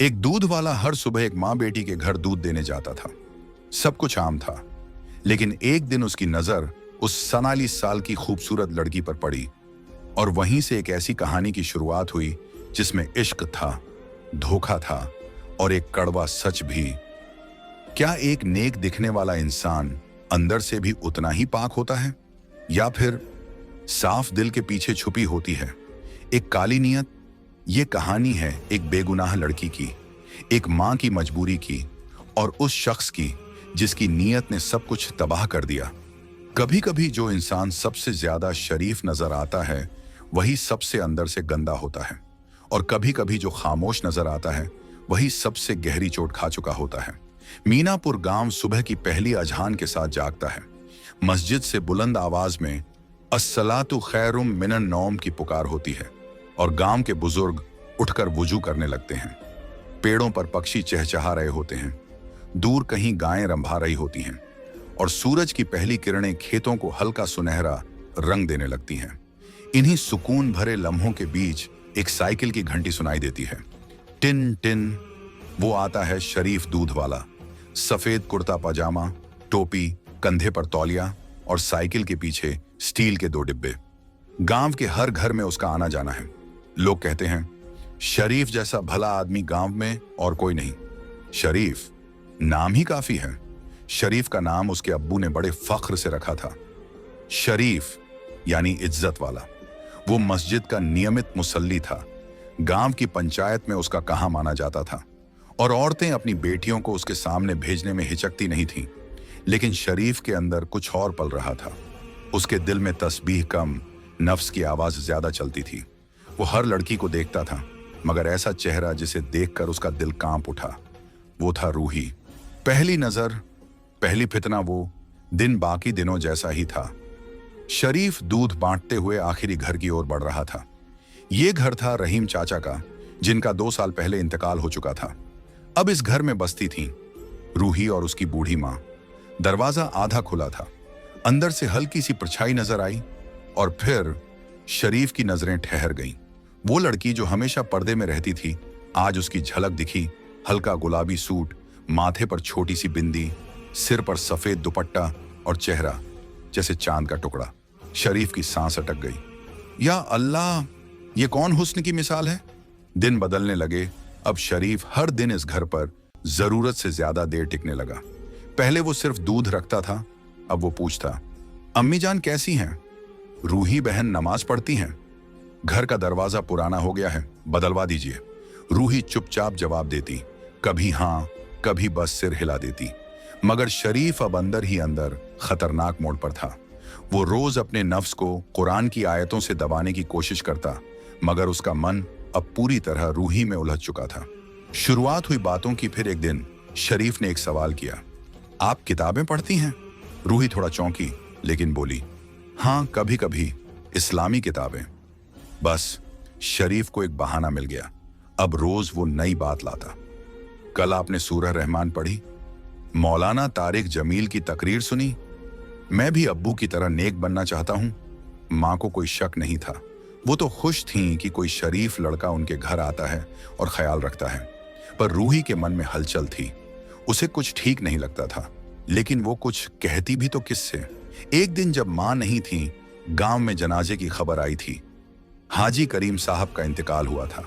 एक दूध वाला हर सुबह एक माँ बेटी के घर दूध देने जाता था। सब कुछ आम था, लेकिन एक दिन उसकी नजर उस 47 साल की खूबसूरत लड़की पर पड़ी और वहीं से एक ऐसी कहानी की शुरुआत हुई जिसमें इश्क था, धोखा था और एक कड़वा सच भी। क्या एक नेक दिखने वाला इंसान अंदर से भी उतना ही पाक होता है, या फिर साफ दिल के पीछे छुपी होती है एक काली नीयत? ये कहानी है एक बेगुनाह लड़की की, एक माँ की मजबूरी की और उस शख्स की जिसकी नीयत ने सब कुछ तबाह कर दिया। कभी कभी जो इंसान सबसे ज्यादा शरीफ नजर आता है वही सबसे अंदर से गंदा होता है, और कभी कभी जो खामोश नजर आता है वही सबसे गहरी चोट खा चुका होता है। मीनापुर गांव सुबह की पहली अजहान के साथ जागता है। मस्जिद से बुलंद आवाज में अस्सलातु खैरुम मिनन नौम की पुकार होती है और गांव के बुजुर्ग उठकर वुजू करने लगते हैं। पेड़ों पर पक्षी चहचहा रहे होते हैं, दूर कहीं गायें रंभा रही होती हैं और सूरज की पहली किरणें खेतों को हल्का सुनहरा रंग देने लगती हैं। इन्हीं सुकून भरे लम्हों के बीच एक साइकिल की घंटी सुनाई देती है। Tin tin. वो आता है शरीफ दूध वाला, सफेद कुर्ता पजामा, टोपी, कंधे पर तौलिया और साइकिल के पीछे स्टील के 2 डिब्बे। गांव के हर घर में उसका आना जाना है। लोग कहते हैं शरीफ जैसा भला आदमी गांव में और कोई नहीं। शरीफ नाम ही काफी है। शरीफ का नाम उसके अब्बू ने बड़े फख्र से रखा था। शरीफ यानी इज्जत वाला। वो मस्जिद का नियमित मुसल्ली था। गांव की पंचायत में उसका कहा माना जाता था और औरतें अपनी बेटियों को उसके सामने भेजने में हिचकती नहीं थीं। लेकिन शरीफ के अंदर कुछ और पल रहा था। उसके दिल में तस्बीह कम, नफ्स की आवाज ज्यादा चलती थी। वो हर लड़की को देखता था, मगर ऐसा चेहरा जिसे देखकर उसका दिल कांप उठा, वो था रूही। पहली नजर, पहली फितना। वो दिन बाकी दिनों जैसा ही था। शरीफ दूध बांटते हुए आखिरी घर की ओर बढ़ रहा था। ये घर था रहीम चाचा का, जिनका 2 साल पहले इंतकाल हो चुका था। अब इस घर में बसती थीं रूही और उसकी बूढ़ी माँ। दरवाजा आधा खुला था। अंदर से हल्की सी परछाई नजर आई और फिर शरीफ की नजरें ठहर गईं। वो लड़की जो हमेशा पर्दे में रहती थी, आज उसकी झलक दिखी। हल्का गुलाबी सूट, माथे पर छोटी सी बिंदी, सिर पर सफेद दुपट्टा और चेहरा जैसे चांद का टुकड़ा। शरीफ की सांस अटक गई। या अल्लाह, ये कौन हुस्न की मिसाल है? दिन बदलने लगे। अब शरीफ हर दिन इस घर पर जरूरत से ज्यादा देर टिकने लगा। पहले वो सिर्फ दूध रखता था, अब वो पूछता, अम्मी जान कैसी हैं? रूही बहन नमाज पढ़ती हैं? घर का दरवाजा पुराना हो गया है, बदलवा दीजिए। रूही चुपचाप जवाब देती, कभी हाँ, कभी बस सिर हिला देती। मगर शरीफ अब अंदर ही अंदर खतरनाक मोड़ पर था। वो रोज अपने नफ्स को कुरान की आयतों से दबाने की कोशिश करता, मगर उसका मन अब पूरी तरह रूही में उलझ चुका था। शुरुआत हुई बातों की। फिर एक दिन शरीफ ने एक सवाल किया, आप किताबें पढ़ती हैं? रूही थोड़ा चौंकी, लेकिन बोली, हाँ कभी कभी, इस्लामी किताबें। बस शरीफ को एक बहाना मिल गया। अब रोज वो नई बात लाता। कल आपने सूरह रहमान पढ़ी? मौलाना तारिक जमील की तकरीर सुनी? मैं भी अब्बू की तरह नेक बनना चाहता हूं। माँ को कोई शक नहीं था। वो तो खुश थीं कि कोई शरीफ लड़का उनके घर आता है और ख्याल रखता है। पर रूही के मन में हलचल थी। उसे कुछ ठीक नहीं लगता था, लेकिन वो कुछ कहती भी तो किससे? एक दिन जब माँ नहीं थी, गांव में जनाजे की खबर आई थी। हाजी करीम साहब का इंतकाल हुआ था।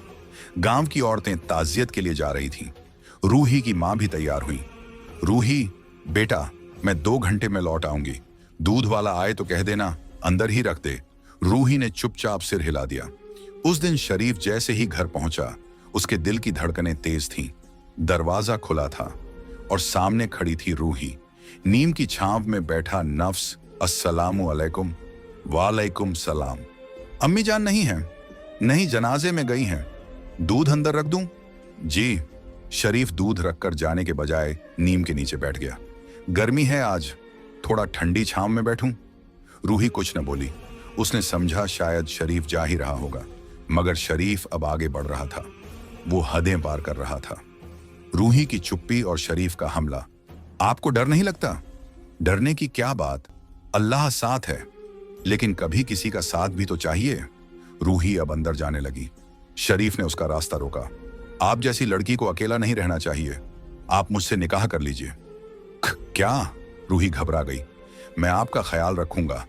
गांव की औरतें ताजियत के लिए जा रही थीं। रूही की माँ भी तैयार हुई। रूही बेटा, मैं 2 घंटे में लौट आऊंगी। दूध वाला आए तो कह देना अंदर ही रख दे। रूही ने चुपचाप सिर हिला दिया। उस दिन शरीफ जैसे ही घर पहुंचा, उसके दिल की धड़कनें तेज थीं। दरवाजा खुला था और सामने खड़ी थी रूही। नीम की छांव में बैठा नफ्स। अस्सलामु अलैकुम। वालेकुम सलाम। अम्मी जान नहीं है? नहीं, जनाजे में गई हैं। दूध अंदर रख दूं? जी। शरीफ दूध रखकर जाने के बजाय नीम के नीचे बैठ गया। गर्मी है आज, थोड़ा ठंडी छांव में बैठूं? रूही कुछ न बोली। उसने समझा शायद शरीफ जा ही रहा होगा, मगर शरीफ अब आगे बढ़ रहा था। वो हदें पार कर रहा था। रूही की चुप्पी और शरीफ का हमला। आपको डर नहीं लगता? डरने की क्या बात, अल्लाह साथ है। लेकिन कभी किसी का साथ भी तो चाहिए। रूही अब अंदर जाने लगी। शरीफ ने उसका रास्ता रोका। आप जैसी लड़की को अकेला नहीं रहना चाहिए, आप मुझसे निकाह कर लीजिए। क्या? रूही घबरा गई। मैं आपका ख्याल रखूंगा।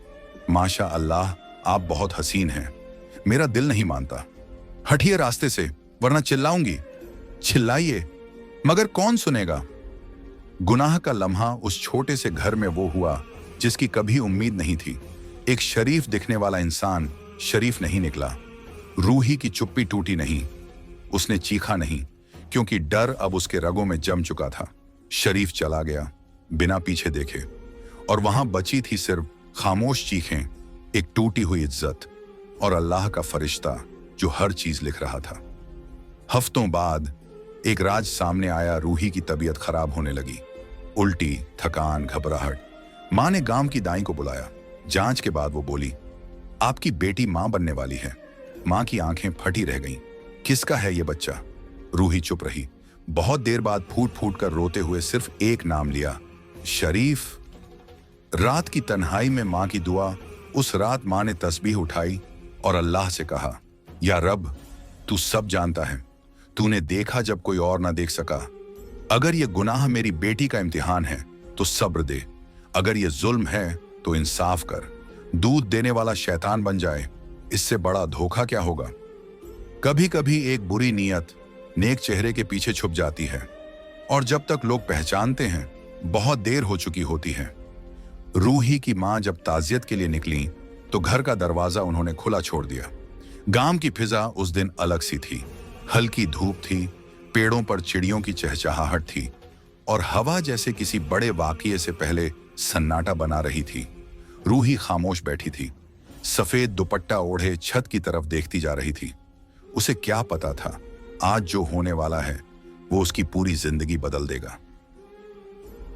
माशा अल्लाह, आप बहुत हसीन हैं। मेरा दिल नहीं मानता। हटिए रास्ते से, वरना चिल्लाऊंगी। चिल्लाइए, मगर कौन सुनेगा? गुनाह का लम्हा उस छोटे से घर में वो हुआ जिसकी कभी उम्मीद नहीं थी। एक शरीफ दिखने वाला इंसान शरीफ नहीं निकला। रूही की चुप्पी टूटी नहीं, उसने चीखा नहीं, क्योंकि डर अब उसके रगों में जम चुका था। शरीफ चला गया बिना पीछे देखे, और वहां बची थी सिर्फ खामोश चीखें, एक टूटी हुई इज्जत और अल्लाह का फरिश्ता जो हर चीज लिख रहा था। हफ्तों बाद एक राज सामने आया। रूही की तबीयत खराब होने लगी, उल्टी, थकान, घबराहट। मां ने गांव की दाई को बुलाया। जांच के बाद वो बोली, आपकी बेटी मां बनने वाली है। मां की आंखें फटी रह गईं। किसका है ये बच्चा? रूही चुप रही। बहुत देर बाद फूट फूट कर रोते हुए सिर्फ एक नाम लिया, शरीफ। रात की तन्हाई में मां की दुआ। उस रात मां ने तस्बीह उठाई और अल्लाह से कहा, या रब, तू सब जानता है। तूने देखा जब कोई और ना देख सका। अगर ये गुनाह मेरी बेटी का इम्तिहान है तो सब्र दे। अगर ये जुल्म है तो इंसाफ कर। दूध देने वाला शैतान बन जाए, इससे बड़ा धोखा क्या होगा? कभी कभी एक बुरी नीयत नेक चेहरे के पीछे छुप जाती है, और जब तक लोग पहचानते हैं बहुत देर हो चुकी होती है। रूही की मां जब ताजियत के लिए निकली तो घर का दरवाजा उन्होंने खुला छोड़ दिया। गांव की फिजा उस दिन अलग सी थी। हल्की धूप थी, पेड़ों पर चिड़ियों की चहचहाहट थी, और हवा जैसे किसी बड़े वाकये से पहले सन्नाटा बना रही थी। रूही खामोश बैठी थी, सफेद दुपट्टा ओढ़े छत की तरफ देखती जा रही थी। उसे क्या पता था, आज जो होने वाला है वो उसकी पूरी जिंदगी बदल देगा।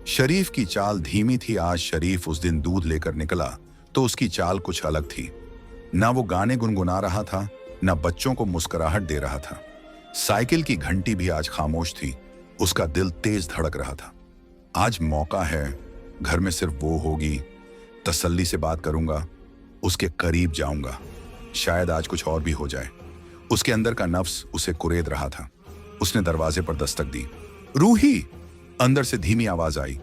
शरीफ की चाल धीमी थी। आज शरीफ उस दिन दूध लेकर निकला तो उसकी चाल कुछ अलग थी। ना वो गाने गुनगुना रहा था, ना बच्चों को मुस्कुराहट दे रहा था। साइकिल की घंटी भी आज खामोश थी। उसका दिल तेज धड़क रहा था। आज मौका है, घर में सिर्फ वो होगी। तसल्ली से बात करूंगा, उसके करीब जाऊंगा, शायद आज कुछ और भी हो जाए। उसके अंदर का नफ्स उसे कुरेद रहा था। उसने दरवाजे पर दस्तक दी। रूही! अंदर से धीमी आवाज आई।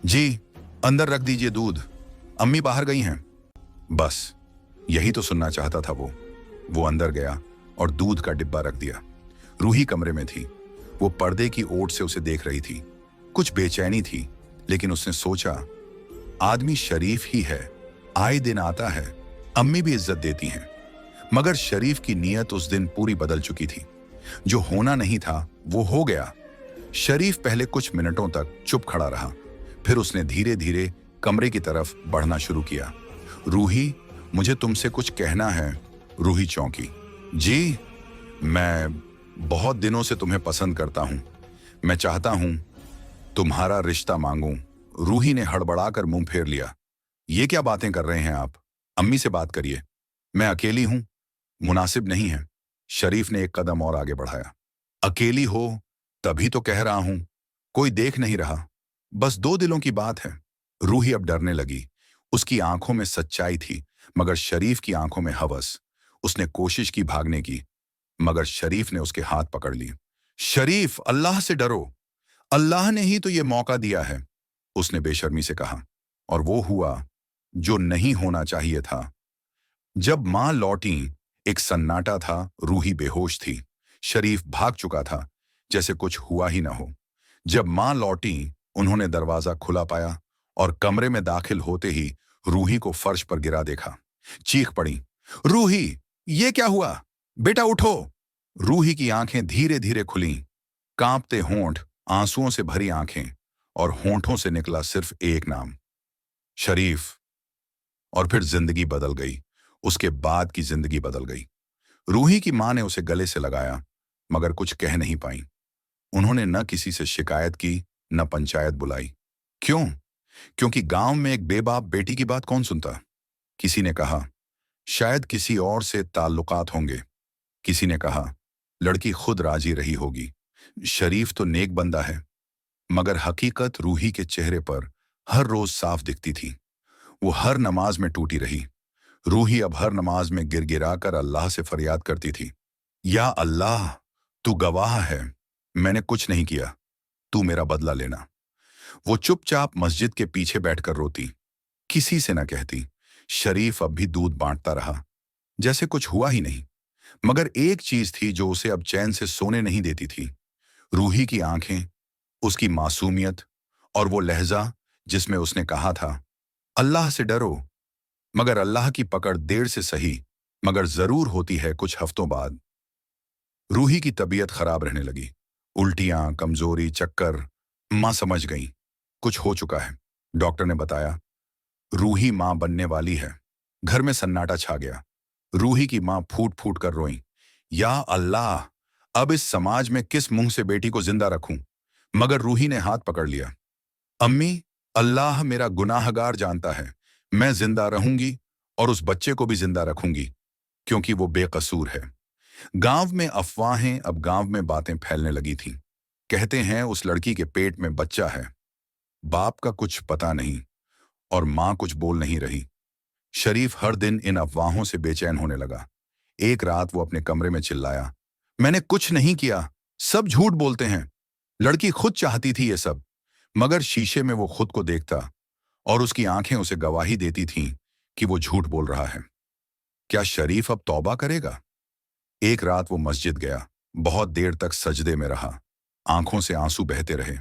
जी, अंदर रख दीजिए दूध, अम्मी बाहर गई हैं। बस यही तो सुनना चाहता था वो अंदर गया और दूध का डिब्बा रख दिया। रूही कमरे में थी। वो पर्दे की ओट से उसे देख रही थी। कुछ बेचैनी थी, लेकिन उसने सोचा, आदमी शरीफ ही है, आए दिन आता है, अम्मी भी इज्जत देती हैं। मगर शरीफ की नीयत उस दिन पूरी बदल चुकी थी। जो होना नहीं था वो हो गया। शरीफ पहले कुछ मिनटों तक चुप खड़ा रहा, फिर उसने धीरे धीरे कमरे की तरफ बढ़ना शुरू किया। रूही, मुझे तुमसे कुछ कहना है। रूही चौंकी। जी, मैं बहुत दिनों से तुम्हें पसंद करता हूं। मैं चाहता हूं तुम्हारा रिश्ता मांगूं। रूही ने हड़बड़ाकर मुंह फेर लिया। ये क्या बातें कर रहे हैं आप? अम्मी से बात करिए। मैं अकेली हूं, मुनासिब नहीं है। शरीफ ने एक कदम और आगे बढ़ाया। अकेली हो तभी तो कह रहा हूं, कोई देख नहीं रहा, बस दो दिलों की बात है। रूही अब डरने लगी। उसकी आंखों में सच्चाई थी, मगर शरीफ की आंखों में हवस। उसने कोशिश की भागने की, मगर शरीफ ने उसके हाथ पकड़ लिए। शरीफ, अल्लाह से डरो, अल्लाह ने ही तो ये मौका दिया है, उसने बेशर्मी से कहा। और वो हुआ जो नहीं होना चाहिए था। जब मां लौटी, एक सन्नाटा था। रूही बेहोश थी। शरीफ भाग चुका था, जैसे कुछ हुआ ही ना हो। जब मां लौटी, उन्होंने दरवाजा खुला पाया और कमरे में दाखिल होते ही रूही को फर्श पर गिरा देखा। चीख पड़ी, रूही, ये क्या हुआ? बेटा उठो! रूही की आंखें धीरे धीरे खुलीं, कांपते होंठ, आंसुओं से भरी आंखें, और होंठों से निकला सिर्फ एक नाम, शरीफ। और फिर जिंदगी बदल गई। उसके बाद की जिंदगी बदल गई। रूही की मां ने उसे गले से लगाया, मगर कुछ कह नहीं पाई। उन्होंने न किसी से शिकायत की, न पंचायत बुलाई। क्यों? क्योंकि गांव में एक बेबाप बेटी की बात कौन सुनता? किसी ने कहा, शायद किसी और से ताल्लुकात होंगे। किसी ने कहा, लड़की खुद राजी रही होगी। शरीफ तो नेक बंदा है। मगर हकीकत रूही के चेहरे पर हर रोज साफ दिखती थी। वो हर नमाज में टूटी रही। रूही अब हर नमाज में गिड़गिड़ाकर अल्लाह से फरियाद करती थी, या अल्लाह, तू गवाह है, मैंने कुछ नहीं किया, तू मेरा बदला लेना। वो चुपचाप मस्जिद के पीछे बैठकर रोती, किसी से न कहती। शरीफ अब भी दूध बांटता रहा, जैसे कुछ हुआ ही नहीं। मगर एक चीज थी जो उसे अब चैन से सोने नहीं देती थी। रूही की आंखें, उसकी मासूमियत, और वो लहजा जिसमें उसने कहा था, अल्लाह से डरो। मगर अल्लाह की पकड़ देर से सही, मगर जरूर होती है कुछ हफ्तों बाद। रूही की तबीयत खराब रहने लगी। उल्टियां, कमजोरी, चक्कर। मां समझ गई, कुछ हो चुका है। डॉक्टर ने बताया, रूही मां बनने वाली है। घर में सन्नाटा छा गया। रूही की मां फूट फूट कर रोई, या अल्लाह, अब इस समाज में किस मुंह से बेटी को जिंदा रखूं। मगर रूही ने हाथ पकड़ लिया। अम्मी, अल्लाह मेरा गुनाहगार जानता है। मैं जिंदा रहूंगी और उस बच्चे को भी जिंदा रखूंगी, क्योंकि वो बेकसूर है। गांव में अफवाहें, अब गांव में बातें फैलने लगी थीं। कहते हैं उस लड़की के पेट में बच्चा है। बाप का कुछ पता नहीं और मां कुछ बोल नहीं रही। शरीफ हर दिन इन अफवाहों से बेचैन होने लगा। एक रात वो अपने कमरे में चिल्लाया, मैंने कुछ नहीं किया, सब झूठ बोलते हैं। लड़की खुद चाहती थी ये सब। मगर शीशे में वो खुद को देखता और उसकी आंखें उसे गवाही देती थीं कि वो झूठ बोल रहा है। क्या शरीफ अब तौबा करेगा? एक रात वो मस्जिद गया, बहुत देर तक सजदे में रहा। आंखों से आंसू बहते रहे।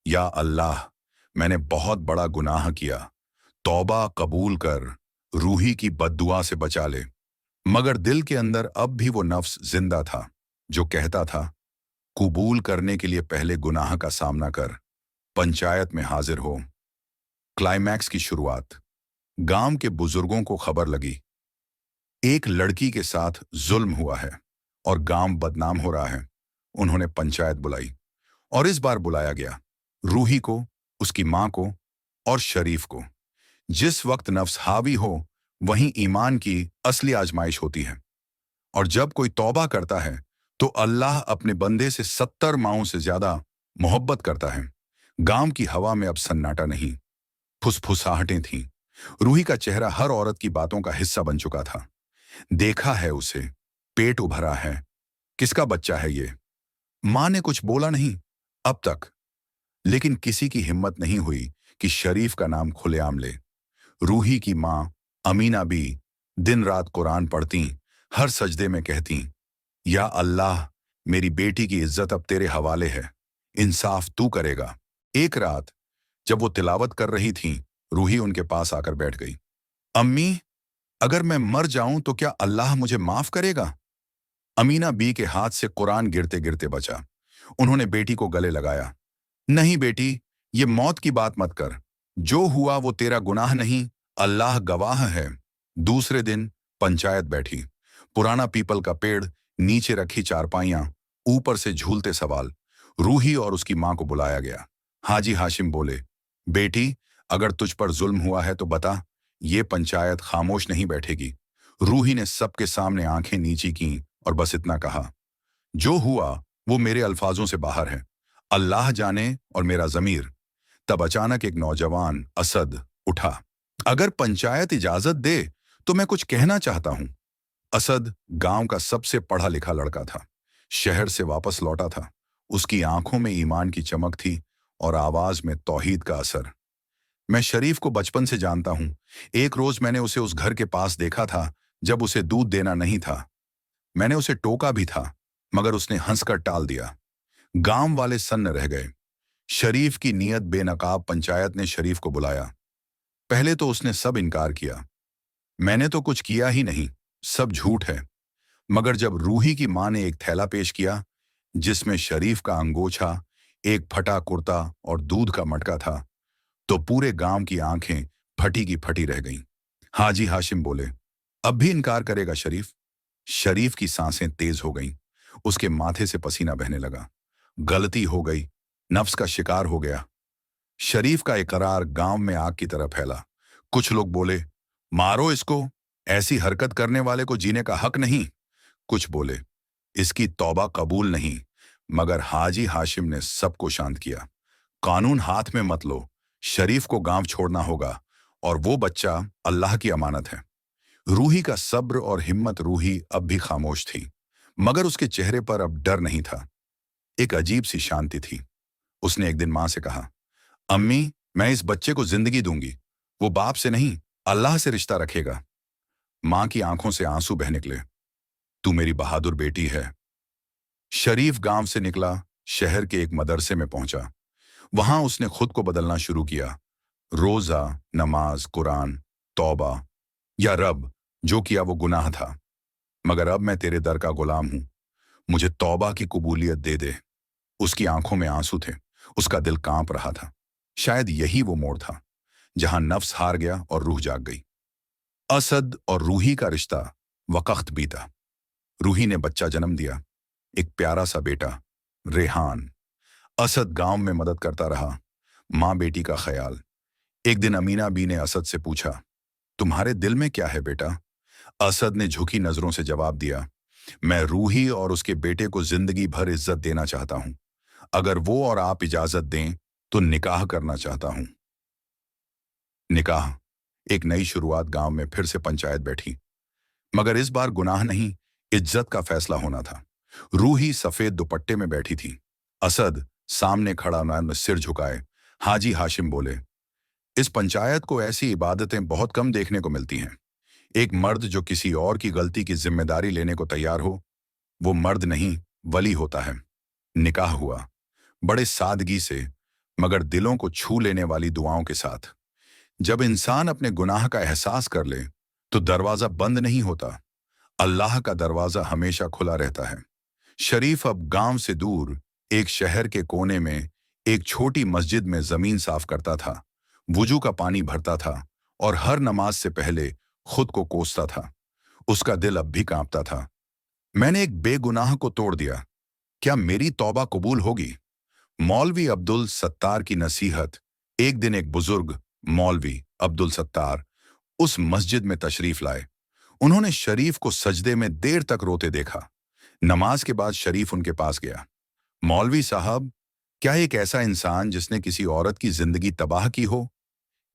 या अल्लाह, मैंने बहुत बड़ा गुनाह किया, तौबा कबूल कर, रूही की बद्दुआ से बचा ले। मगर दिल के अंदर अब भी वो नफ्स जिंदा था जो कहता था, कबूल करने के लिए पहले गुनाह का सामना कर, पंचायत में हाजिर हो। क्लाइमैक्स की शुरुआत। गांव के बुजुर्गों को खबर लगी, एक लड़की के साथ जुल्म हुआ है और गांव बदनाम हो रहा है। उन्होंने पंचायत बुलाई और इस बार बुलाया गया रूही को, उसकी मां को और शरीफ को। जिस वक्त नफ्स हावी हो, वहीं ईमान की असली आजमाइश होती है। और जब कोई तौबा करता है तो अल्लाह अपने बंदे से 70 माओं से ज्यादा मोहब्बत करता है। गांव की हवा में अब सन्नाटा नहीं, फुसफुसाहटें थीं। रूही का चेहरा हर औरत की बातों का हिस्सा बन चुका था। देखा है उसे, पेट उभरा है, किसका बच्चा है ये? मां ने कुछ बोला नहीं अब तक, लेकिन किसी की हिम्मत नहीं हुई कि शरीफ का नाम खुलेआम ले। रूही की मां अमीना भी दिन रात कुरान पढ़ती, हर सजदे में कहती, या अल्लाह, मेरी बेटी की इज्जत अब तेरे हवाले है, इंसाफ तू करेगा। एक रात जब वो तिलावत कर रही थी, रूही उनके पास आकर बैठ गई। अम्मी, अगर मैं मर जाऊं तो क्या अल्लाह मुझे माफ करेगा? अमीना बी के हाथ से कुरान गिरते गिरते बचा। उन्होंने बेटी को गले लगाया। नहीं बेटी, ये मौत की बात मत कर। जो हुआ वो तेरा गुनाह नहीं, अल्लाह गवाह है। दूसरे दिन पंचायत बैठी। पुराना पीपल का पेड़, नीचे रखी चारपाइयां, ऊपर से झूलते सवाल। रूही और उसकी मां को बुलाया गया। हाजी हाशिम बोले, बेटी, अगर तुझ पर जुल्म हुआ है तो बता, ये पंचायत खामोश नहीं बैठेगी। रूही ने सबके सामने आंखें नीची की और बस इतना कहा, जो हुआ वो मेरे अल्फाजों से बाहर है, अल्लाह जाने और मेरा ज़मीर। तब अचानक एक नौजवान असद उठा। अगर पंचायत इजाजत दे तो मैं कुछ कहना चाहता हूं। असद गांव का सबसे पढ़ा लिखा लड़का था, शहर से वापस लौटा था। उसकी आंखों में ईमान की चमक थी और आवाज में तौहीद का असर। मैं शरीफ को बचपन से जानता हूं। एक रोज मैंने उसे उस घर के पास देखा था जब उसे दूध देना नहीं था। मैंने उसे टोका भी था, मगर उसने हंसकर टाल दिया। गांव वाले सन्न रह गए। शरीफ की नीयत बेनकाब। पंचायत ने शरीफ को बुलाया। पहले तो उसने सब इनकार किया, मैंने तो कुछ किया ही नहीं, सब झूठ है। मगर जब रूही की मां ने एक थैला पेश किया जिसमें शरीफ का अंगोछा, एक फटा कुर्ता और दूध का मटका था, तो पूरे गांव की आंखें फटी की फटी रह गईं। हाजी हाशिम बोले, अब भी इनकार करेगा शरीफ? शरीफ की सांसें तेज हो गईं। उसके माथे से पसीना बहने लगा। गलती हो गई, नफ्स का शिकार हो गया। शरीफ का इकरार गांव में आग की तरह फैला। कुछ लोग बोले, मारो इसको, ऐसी हरकत करने वाले को जीने का हक नहीं। कुछ बोले, इसकी तौबा कबूल नहीं। मगर हाजी हाशिम ने सबको शांत किया। कानून हाथ में मत लो, शरीफ को गांव छोड़ना होगा और वो बच्चा अल्लाह की अमानत है। रूही का सब्र और हिम्मत। रूही अब भी खामोश थी, मगर उसके चेहरे पर अब डर नहीं था। एक अजीब सी शांति थी। उसने एक दिन मां से कहा, अम्मी, मैं इस बच्चे को जिंदगी दूंगी। वो बाप से नहीं, अल्लाह से रिश्ता रखेगा। मां की आंखों से आंसू बह निकले। तू मेरी बहादुर बेटी है। शरीफ गांव से निकला, शहर के एक मदरसे में पहुंचा। वहां उसने खुद को बदलना शुरू किया। रोजा, नमाज, कुरान, तौबा। या रब, जो किया वो गुनाह था, मगर अब मैं तेरे दर का गुलाम हूं। मुझे तौबा की कबूलियत दे दे। उसकी आंखों में आंसू थे, उसका दिल कांप रहा था। शायद यही वो मोड़ था जहां नफ्स हार गया और रूह जाग गई। असद और रूही का रिश्ता वक़्त बीता। रूही ने बच्चा जन्म दिया, एक प्यारा सा बेटा, रेहान। असद गांव में मदद करता रहा, माँ बेटी का ख्याल। एक दिन अमीना बी ने असद से पूछा, तुम्हारे दिल में क्या है बेटा? असद ने झुकी नजरों से जवाब दिया, मैं रूही और उसके बेटे को जिंदगी भर इज्जत देना चाहता हूं। अगर वो और आप इजाजत दें तो निकाह करना चाहता हूं। निकाह, एक नई शुरुआत। गांव में फिर से पंचायत बैठी, मगर इस बार गुनाह नहीं, इज्जत का फैसला होना था। रूही सफेद दुपट्टे में बैठी थी, असद सामने खड़ा न सिर झुकाए। हाजी हाशिम बोले, इस पंचायत को ऐसी इबादतें बहुत कम देखने को मिलती हैं। एक मर्द जो किसी और की गलती की जिम्मेदारी लेने को तैयार हो, वो मर्द नहीं, वली होता है। निकाह हुआ, बड़े सादगी से, मगर दिलों को छू लेने वाली दुआओं के साथ। जब इंसान अपने गुनाह का एहसास कर ले तो दरवाजा बंद नहीं होता, अल्लाह का दरवाजा हमेशा खुला रहता है। शरीफ अब गांव से दूर एक शहर के कोने में एक छोटी मस्जिद में जमीन साफ करता था, वुजू का पानी भरता था और हर नमाज से पहले खुद को कोसता था। उसका दिल अब भी कांपता था। मैंने एक बेगुनाह को तोड़ दिया, क्या मेरी तौबा कबूल होगी? मौलवी अब्दुल सत्तार की नसीहत। एक दिन एक बुजुर्ग मौलवी अब्दुल सत्तार उस मस्जिद में तशरीफ लाए। उन्होंने शरीफ को सजदे में देर तक रोते देखा। नमाज के बाद शरीफ उनके पास गया। मौलवी साहब, क्या एक ऐसा इंसान जिसने किसी औरत की जिंदगी तबाह की हो,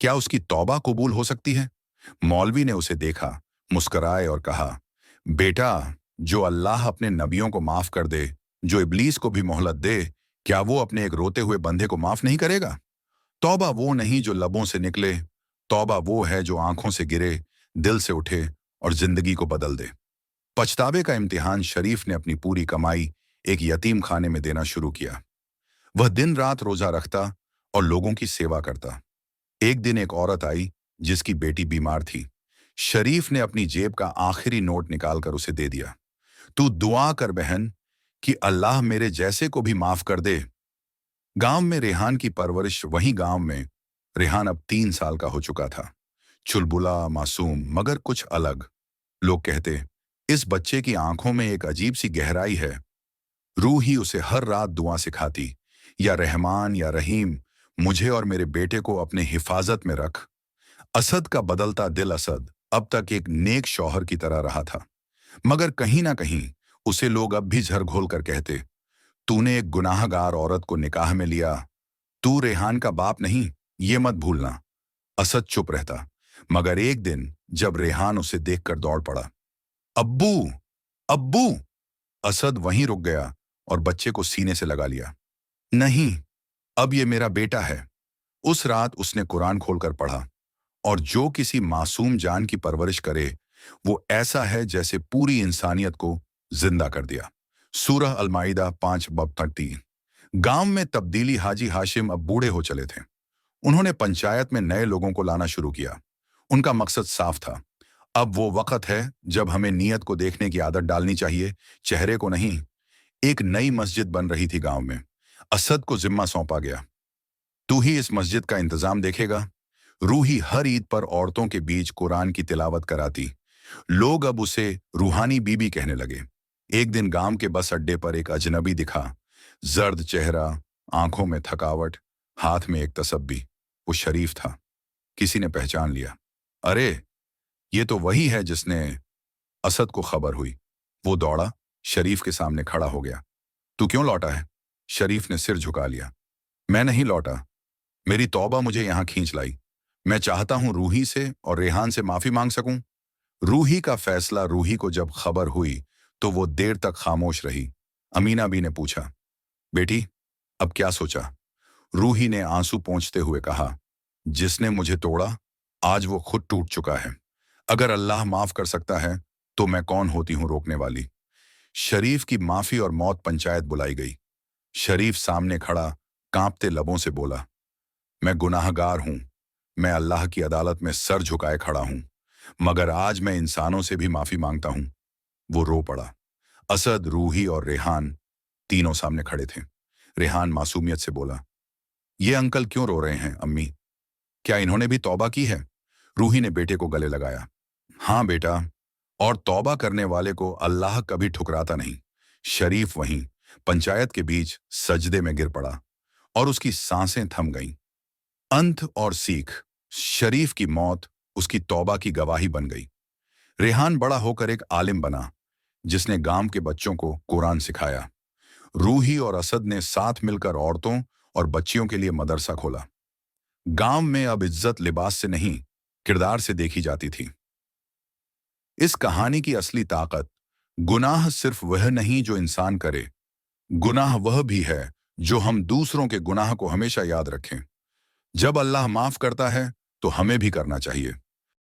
क्या उसकी तौबा कबूल हो सकती है? मौलवी ने उसे देखा, मुस्कराए और कहा, बेटा, जो अल्लाह अपने नबियों को माफ कर दे, जो इब्लीस को भी मोहलत दे, क्या वो अपने एक रोते हुए बंदे को माफ नहीं करेगा? तौबा वो नहीं जो लबों से निकले, तौबा वो है जो आंखों से गिरे, दिल से उठे और जिंदगी को बदल दे। पछतावे का इम्तिहान शरीफ ने अपनी पूरी कमाई एक यतीम खाने में देना शुरू किया। वह दिन रात रोजा रखता और लोगों की सेवा करता। एक दिन एक औरत आई जिसकी बेटी बीमार थी। शरीफ ने अपनी जेब का आखिरी नोट निकालकर उसे दे दिया। तू दुआ कर बहन कि अल्लाह मेरे जैसे को भी माफ कर दे। गांव में रेहान की परवरिश। वहीं गांव में रेहान अब 3 साल का हो चुका था। चुलबुला, मासूम, मगर कुछ अलग। लोग कहते, इस बच्चे की आंखों में एक अजीब सी गहराई है। रूह ही उसे हर रात दुआ सिखाती, या रहमान या रहीम, मुझे और मेरे बेटे को अपने हिफाजत में रख। असद का बदलता दिल। असद अब तक एक नेक शौहर की तरह रहा था, मगर कहीं ना कहीं उसे लोग अब भी झरघोल कर कहते, तूने एक गुनाहगार औरत को निकाह में लिया, तू रेहान का बाप नहीं, ये मत भूलना। असद चुप रहता, मगर एक दिन जब रेहान उसे देखकर दौड़ पड़ा, अब्बू, अब्बू। असद वहीं रुक गया और बच्चे को सीने से लगा लिया। नहीं, अब ये मेरा बेटा है। उस रात उसने कुरान खोलकर पढ़ा, और जो किसी मासूम जान की परवरिश करे, वो ऐसा है जैसे पूरी इंसानियत को जिंदा कर दिया। सूरह अल-माइदा 5:3। गांव में तब्दीली। हाजी हाशिम अब बूढ़े हो चले थे। उन्होंने पंचायत में नए लोगों को लाना शुरू किया। उनका मकसद साफ था, अब वो वक्त है जब हमें नियत को देखने की आदत डालनी चाहिए, चेहरे को नहीं। एक नई मस्जिद बन रही थी गांव में। असद को जिम्मा सौंपा गया, तू ही इस मस्जिद का इंतजाम देखेगा। रूही हर ईद पर औरतों के बीच कुरान की तिलावत कराती। लोग अब उसे रूहानी बीबी कहने लगे। एक दिन गांव के बस अड्डे पर एक अजनबी दिखा, जर्द चेहरा, आंखों में थकावट, हाथ में एक तसब्बी। वो शरीफ था। किसी ने पहचान लिया, अरे ये तो वही है जिसने। असद को खबर हुई, वो दौड़ा, शरीफ के सामने खड़ा हो गया। तू क्यों लौटा है? शरीफ ने सिर झुका लिया। मैं नहीं लौटा, मेरी तौबा मुझे यहां खींच लाई। मैं चाहता हूं रूही से और रेहान से माफी मांग सकूं। रूही का फैसला। रूही को जब खबर हुई तो वो देर तक खामोश रही। अमीना बी ने पूछा, बेटी, अब क्या सोचा? रूही ने आंसू पोंछते हुए कहा, जिसने मुझे तोड़ा, आज वो खुद टूट चुका है। अगर अल्लाह माफ कर सकता है, तो मैं कौन होती हूं रोकने वाली? शरीफ की माफी और मौत पंचायत बुलाई गई। शरीफ सामने खड़ा कांपते लबों से बोला, मैं गुनाहगार हूं। मैं अल्लाह की अदालत में सर झुकाए खड़ा हूं, मगर आज मैं इंसानों से भी माफी मांगता हूं। वो रो पड़ा। असद, रूही और रेहान तीनों सामने खड़े थे। रेहान मासूमियत से बोला, ये अंकल क्यों रो रहे हैं अम्मी? क्या इन्होंने भी तौबा की है? रूही ने बेटे को गले लगाया। हाँ बेटा, और तौबा करने वाले को अल्लाह कभी ठुकराता नहीं। शरीफ वहीं पंचायत के बीच सजदे में गिर पड़ा और उसकी सांसें थम गईं। अंत और सीख, शरीफ की मौत उसकी तौबा की गवाही बन गई। रेहान बड़ा होकर एक आलिम बना, जिसने गांव के बच्चों को कुरान सिखाया। रूही और असद ने साथ मिलकर औरतों और बच्चियों के लिए मदरसा खोला। गांव में अब इज्जत लिबास से नहीं, किरदार से देखी जाती थी। इस कहानी की असली ताकत, गुनाह सिर्फ वह नहीं जो इंसान करे, गुनाह वह भी है जो हम दूसरों के गुनाह को हमेशा याद रखें। जब अल्लाह माफ करता है, तो हमें भी करना चाहिए।